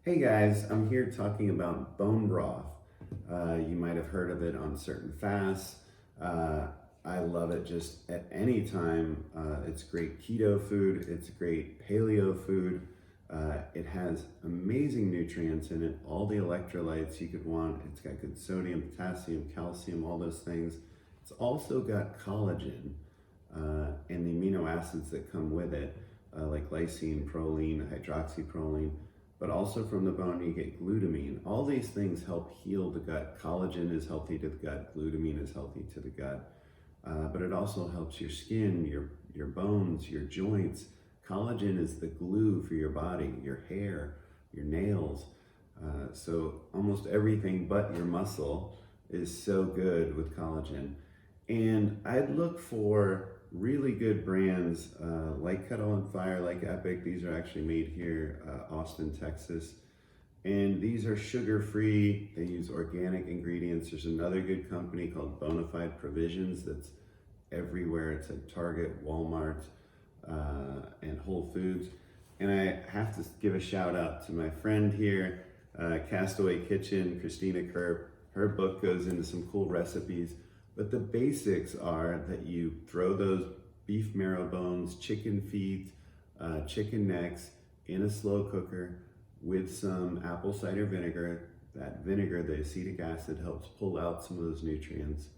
Hey guys, I'm here talking about bone broth. You might have heard of it on certain fasts. I love it just at any time. It's great keto food, it's great paleo food. It has amazing nutrients in it, all the electrolytes you could want. It's got good sodium, potassium, calcium, all those things. It's also got collagen and the amino acids that come with it, like lysine, proline, hydroxyproline. But also from the bone you get glutamine. All these things help heal the gut. Collagen is healthy to the gut, glutamine is healthy to the gut. But it also helps your skin, your bones, your joints. Collagen is the glue for your body, your hair, your nails. So almost everything but your muscle is so good with collagen. And I'd look for really good brands like Kettle and Fire, like Epic. These are actually made here, Austin, Texas. And these are sugar-free. They use organic ingredients. There's another good company called Bonafide Provisions that's everywhere. It's at Target, Walmart, and Whole Foods. And I have to give a shout out to my friend here, Castaway Kitchen, Christina Kerp. Her book goes into some cool recipes. But the basics are that you throw those beef marrow bones, chicken feet, chicken necks in a slow cooker with some apple cider vinegar. That vinegar, the acetic acid, helps pull out some of those nutrients.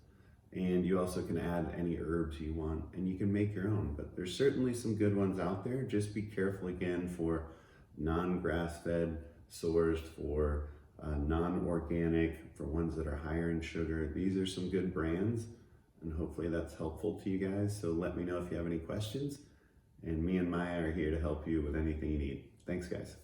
And you also can add any herbs you want, and you can make your own. But there's certainly some good ones out there. Just be careful again for non-grass-fed sourced, for non-organic, for ones that are higher in sugar. These are some good brands, and hopefully that's helpful to you guys. So let me know if you have any questions, and me and Maya are here to help you with anything you need. Thanks, guys.